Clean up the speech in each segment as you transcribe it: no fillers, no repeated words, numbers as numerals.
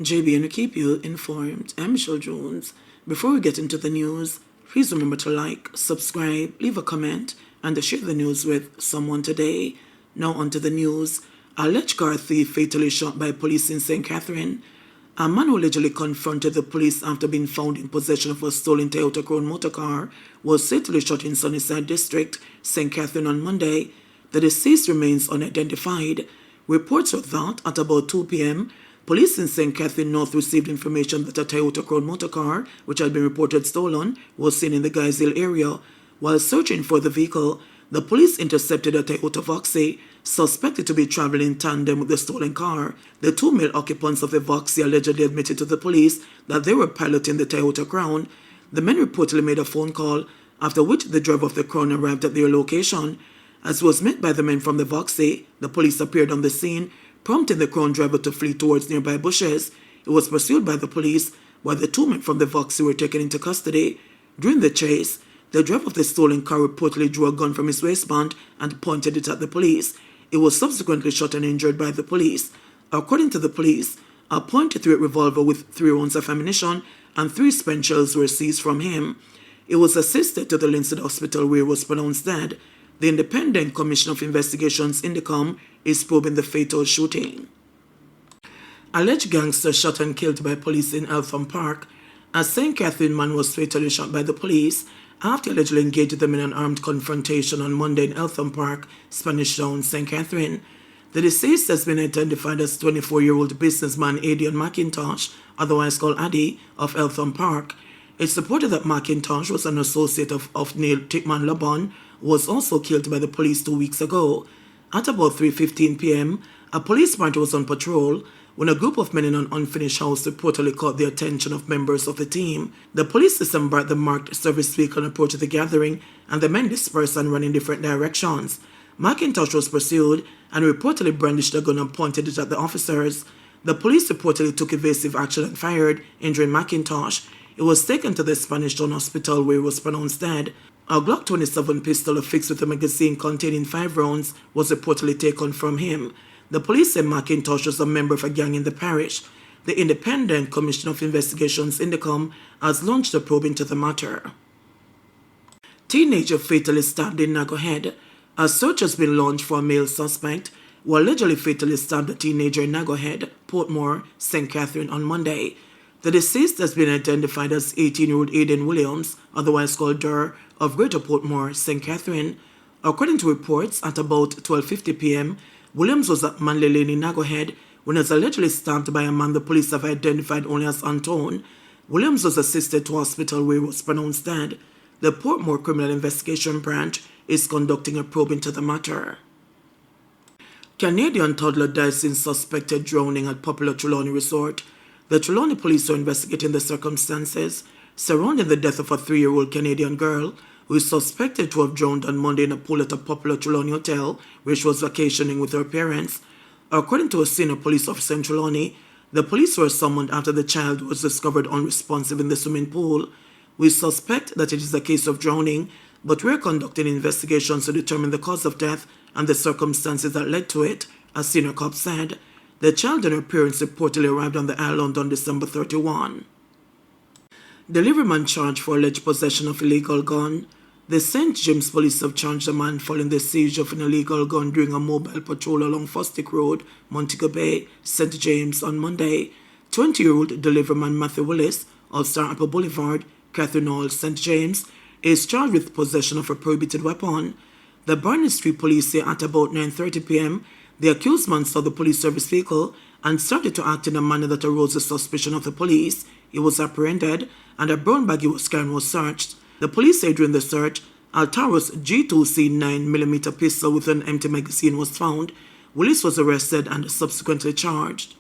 JBNN will keep you informed. I'm Michelle Jones. Before we get into the news, please remember to like, subscribe, leave a comment, and to share the news with someone today. Now on to the news. A alleged car thief fatally shot by police in St. Catherine. A man who allegedly confronted the police after being found in possession of a stolen Toyota Crown motor car was fatally shot in Sunnyside District, St. Catherine on Monday. The deceased remains unidentified. Reports are that at about 2 p.m., police in St. Catherine North received information that a Toyota Crown motor car, which had been reported stolen, was seen in the Guys Hill area. While searching for the vehicle, the police intercepted a Toyota Voxy, suspected to be traveling in tandem with the stolen car. The two male occupants of the Voxy allegedly admitted to the police that they were piloting the Toyota Crown. The men reportedly made a phone call, after which the driver of the Crown arrived at their location. As was met by the men from the Voxy, the police appeared on the scene, prompting the Crown driver to flee towards nearby bushes. He was pursued by the police, while the two men from the Voxy were taken into custody. During the chase, the driver of the stolen car reportedly drew a gun from his waistband and pointed it at the police. He was subsequently shot and injured by the police. According to the police, a .38 revolver with 3 rounds of ammunition and 3 spent shells were seized from him. He was assisted to the Linstead Hospital where he was pronounced dead. The Independent Commission of Investigations Indicom is probing the fatal shooting. Alleged gangster shot and killed by police in Eltham Park. A St. Catherine man was fatally shot by the police after allegedly engaged them in an armed confrontation on Monday in Eltham Park, Spanish Town, St. Catherine. The deceased has been identified as 24-year-old businessman Adian McIntosh, otherwise called Addy, of Eltham Park. It's reported that McIntosh was an associate of Neil Tickman Laban, who was also killed by the police 2 weeks ago. At about 3:15 p.m., a police party was on patrol when a group of men in an unfinished house reportedly caught the attention of members of the team. The police disembarked the marked service vehicle and approached the gathering, and the men dispersed and ran in different directions. McIntosh was pursued and reportedly brandished a gun and pointed it at the officers. The police reportedly took evasive action and fired, injuring McIntosh. He was taken to the Spanish Town Hospital where he was pronounced dead. A Glock 27 pistol affixed with a magazine containing 5 rounds was reportedly taken from him. The police said McIntosh was a member of a gang in the parish. The Independent Commission of Investigations Indicom has launched a probe into the matter. Teenager fatally stabbed in Nagohead. A search has been launched for a male suspect who allegedly fatally stabbed a teenager in Nagohead, Portmore, St. Catherine on Monday. The deceased has been identified as 18-year-old Aidan Williams, otherwise called Durr, of Greater Portmore, St. Catherine. According to reports, at about 12:50 p.m., Williams was at Manley Lane in Nagohead when he was allegedly stabbed by a man the police have identified only as Anton. Williams was assisted to hospital where he was pronounced dead. The Portmore Criminal Investigation Branch is conducting a probe into the matter. Canadian toddler dies in suspected drowning at popular Trelawney Resort. The Trelawney police are investigating the circumstances surrounding the death of a 3-year-old Canadian girl who is suspected to have drowned on Monday in a pool at a popular Trelawney hotel where she was vacationing with her parents. According to a senior police officer in Trelawney, the police were summoned after the child was discovered unresponsive in the swimming pool. We suspect that it is a case of drowning, but we are conducting investigations to determine the cause of death and the circumstances that led to it, a senior cop said. The child and her parents reportedly arrived on the island on December 31. Deliveryman charged for alleged possession of illegal gun. The St. James police have charged a man following the seizure of an illegal gun during a mobile patrol along Fosdick Road, Montego Bay, St. James on Monday. 20-year-old deliveryman Matthew Willis of Star Apple Boulevard, Catherine Hall, St. James, is charged with possession of a prohibited weapon. The Barney Street police say at about 9:30 p.m., the accused man saw the police service vehicle and started to act in a manner that arose the suspicion of the police. He was apprehended and a brown bag he was carrying was searched. The police say during the search, Altaro's G2C 9mm pistol with an empty magazine was found. Willis was arrested and subsequently charged.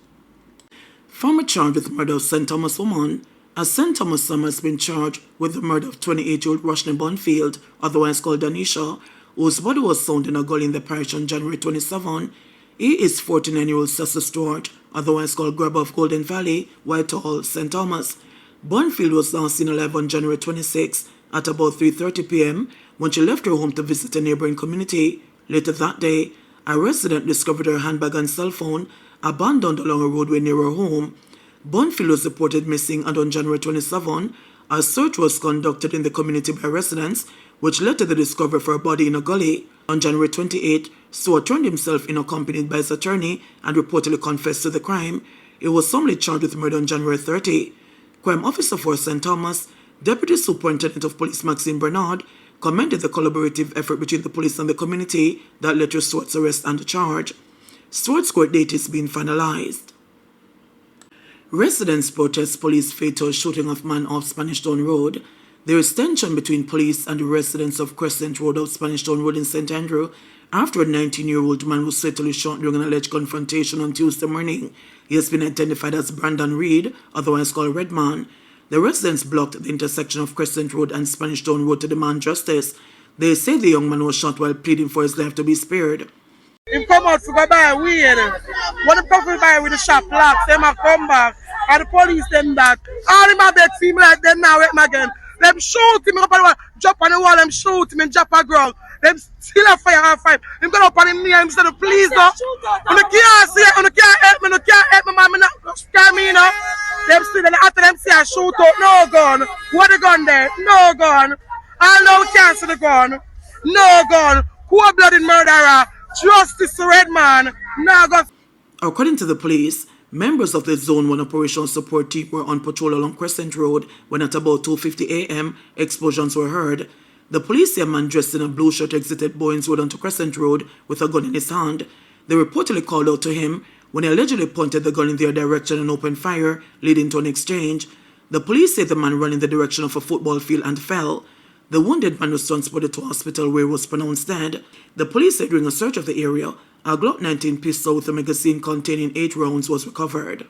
Former charged with murder of St. Thomas woman. A St. Thomas son has been charged with the murder of 28-year-old Roshni Bonfield, otherwise called Danisha, whose body was found in a gully in the parish on January 27. He is 49-year-old Cecil Stewart, otherwise called Grabber of Golden Valley, Whitehall, St. Thomas. Bonfield was last seen alive on January 26 at about 3:30 p.m. when she left her home to visit a neighboring community. Later that day, a resident discovered her handbag and cell phone abandoned along a roadway near her home. Bonfield was reported missing, and on January 27, a search was conducted in the community by residents, which led to the discovery of her body in a gully. On January 28, Stewart turned himself in accompanied by his attorney and reportedly confessed to the crime. He was summarily charged with murder on January 30. Crime Officer for St. Thomas, Deputy Superintendent of Police Maxine Bernard, commended the collaborative effort between the police and the community that led to Stewart's arrest and charge. Stewart's court date is being finalized. Residents protest police fatal shooting of man off Spanish Town Road. There is tension between police and the residents of Crescent Road off Spanish Town Road in St. Andrew after a 19-year-old man was fatally shot during an alleged confrontation on Tuesday morning. He has been identified as Brandon Reed, otherwise called Redman. The residents blocked the intersection of Crescent Road and Spanish Town Road to demand justice. They say the young man was shot while pleading for his life to be spared. Him come out to go buy weed. When him come to buy with the shop locks, them a come back. And the police them that. All him a beg team like them now with him again. Them shoot him up on the wall, drop on the wall, them shoot him and drop a ground. Them still a fire and fight. Him go up on him knee and him say, please no. And the can't see it, and the can't help me, and the can't help me, man, me not scare me, you know. Them still, and after them see a shoot out, no gun. What the gun there? No gun. I know we can't see the gun. No gun. Cold-blooded murderer. Justice to Redman. No gun. According to the police, members of the Zone 1 Operational Support Team were on patrol along Crescent Road when at about 2:50 a.m. explosions were heard. The police say a man dressed in a blue shirt exited Bowens Road onto Crescent Road with a gun in his hand. They reportedly called out to him when he allegedly pointed the gun in their direction and opened fire, leading to an exchange. The police say the man ran in the direction of a football field and fell. The wounded man was transported to hospital where he was pronounced dead. The police said during a search of the area, a Glock 19 pistol with a magazine containing 8 rounds was recovered.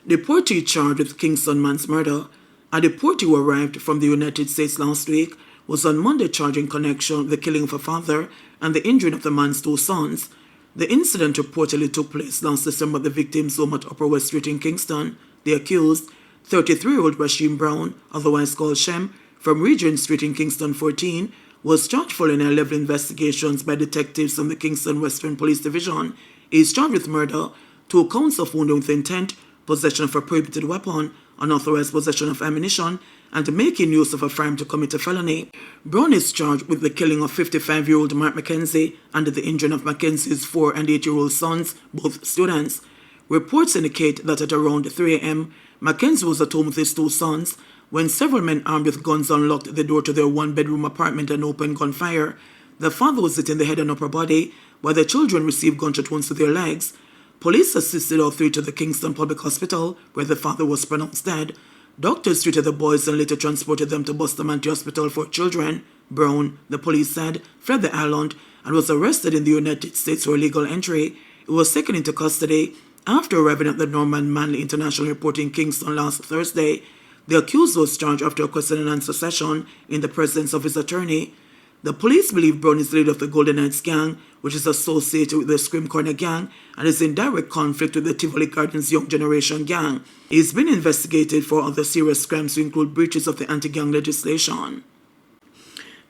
Deportee charged with Kingston man's murder. A deportee who arrived from the United States last week was on Monday charged in connection with the killing of a father and the injuring of the man's 2 sons. The incident reportedly took place last December at the victim's home at Upper West Street in Kingston. The accused, 33-year-old Rasheem Brown, otherwise called Shem, from Regent Street in Kingston 14, was charged following 11 investigations by detectives from the Kingston Western Police Division. He is charged with murder, 2 counts of wounding with intent, possession of a prohibited weapon, unauthorized possession of ammunition, and making use of a firearm to commit a felony. Brown is charged with the killing of 55-year-old Mark McKenzie and the injuring of McKenzie's 4- and 8-year-old sons, both students. Reports indicate that at around 3 a.m., McKenzie was at home with his 2 sons when several men armed with guns unlocked the door to their 1-bedroom apartment and opened gunfire. The father was hit in the head and upper body, while the children received gunshot wounds to their legs. Police assisted all 3 to the Kingston Public Hospital, where the father was pronounced dead. Doctors treated the boys and later transported them to Bustamante Hospital for Children. Brown, the police said, fled the island and was arrested in the United States for illegal entry. He was taken into custody after arriving at the Norman Manley International Airport in Kingston last Thursday. The accused was charged after a question and answer session in the presence of his attorney. The police believe Brown is the leader of the Golden Knights gang, which is associated with the Scream Corner gang and is in direct conflict with the Tivoli Gardens Young Generation gang. He has been investigated for other serious crimes to include breaches of the anti-gang legislation.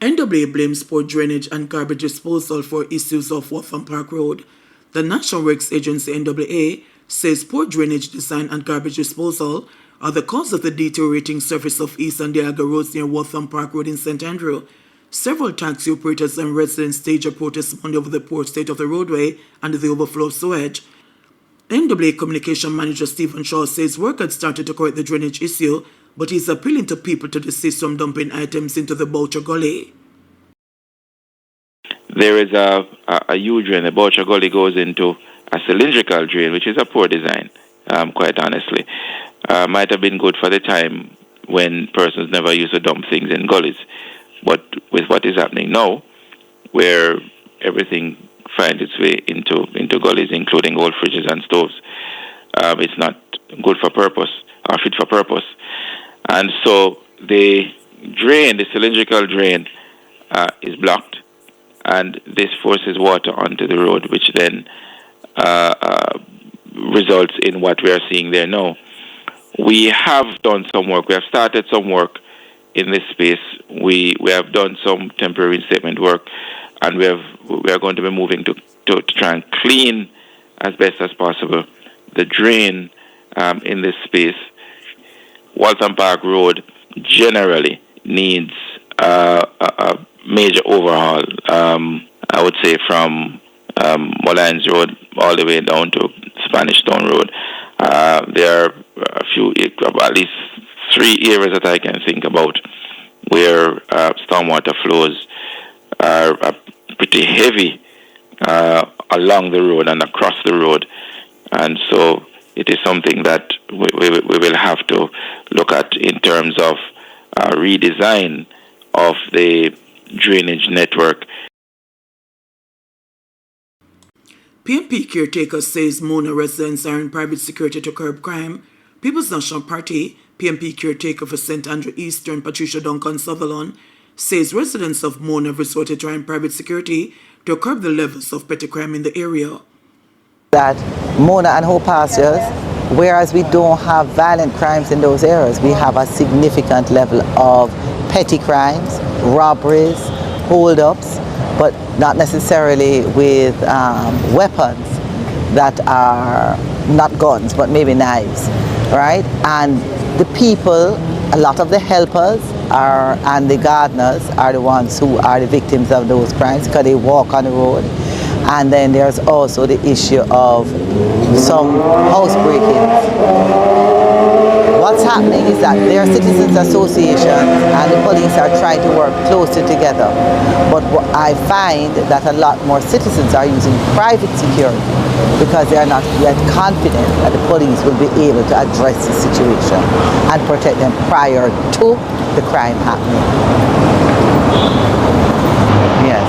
NWA blames poor drainage and garbage disposal for issues off Waltham Park Road. The National Works Agency NWA says poor drainage design and garbage disposal are the cause of the deteriorating surface of East and Diaga roads near Waltham Park Road in St. Andrew. Several taxi operators and residents staged a protest Monday over the poor state of the roadway and the overflow of sewage. NWA Communication Manager Stephen Shaw says work had started to correct the drainage issue, but he's appealing to people to desist from dumping items into the Boucher Gully. There is a huge drain. The Boucher Gully goes into a cylindrical drain, which is a poor design, quite honestly. Might have been good for the time when persons never used to dump things in gullies. But with what is happening now, where everything finds its way into gullies, including old fridges and stoves, it's not good for purpose or fit for purpose. And so the cylindrical drain, is blocked, and this forces water onto the road, which then results in what we are seeing there now. We have done some work. We have started some work in this space. We have done some temporary reinstatement work, and we are going to be moving to try and clean as best as possible the drain in this space. Walton Park Road generally needs a major overhaul. I would say from Moulins Road all the way down to Spanish Town Road. There are at least 3 areas that I can think about where stormwater flows are pretty heavy along the road and across the road. And so it is something that we will have to look at in terms of redesign of the drainage network. PNP caretaker says Mona residents are in private security to curb crime. People's National Party, PNP caretaker for St. Andrew Eastern, Patricia Duncan Sutherland, says residents of Mona have resorted to private security to curb the levels of petty crime in the area. That Mona and Hope Pastures, whereas we don't have violent crimes in those areas, we have a significant level of petty crimes, robberies, hold-ups, but not necessarily with weapons that are not guns, but maybe knives, right? And the people, a lot of the helpers and the gardeners are the ones who are the victims of those crimes because they walk on the road. And then there's also the issue of some house break-ins. What's happening is that there are citizens associations and the police are trying to work closer together. But what I find that a lot more citizens are using private security because they are not yet confident that the police will be able to address the situation and protect them prior to the crime happening. Yes.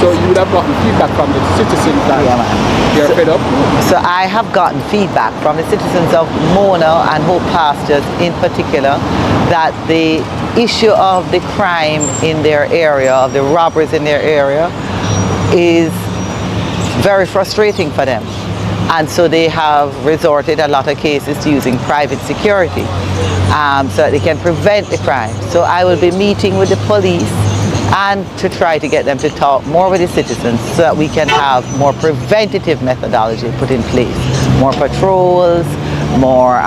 So you would have gotten feedback from the citizens that they're fed up? So I have gotten feedback from the citizens of Mona and Hope Pastures in particular that the issue of the crime in their area, of the robberies in their area, is very frustrating for them. And so they have resorted in a lot of cases to using private security so that they can prevent the crime. So I will be meeting with the police and to try to get them to talk more with the citizens so that we can have more preventative methodology put in place, more patrols, more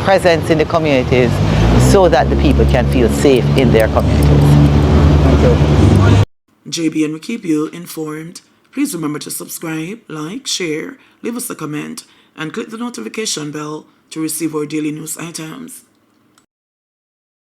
presence in the communities so that the people can feel safe in their communities. Thank you. JBNN will keep you informed. Please remember to subscribe, like, share, leave us a comment, and click the notification bell to receive our daily news items.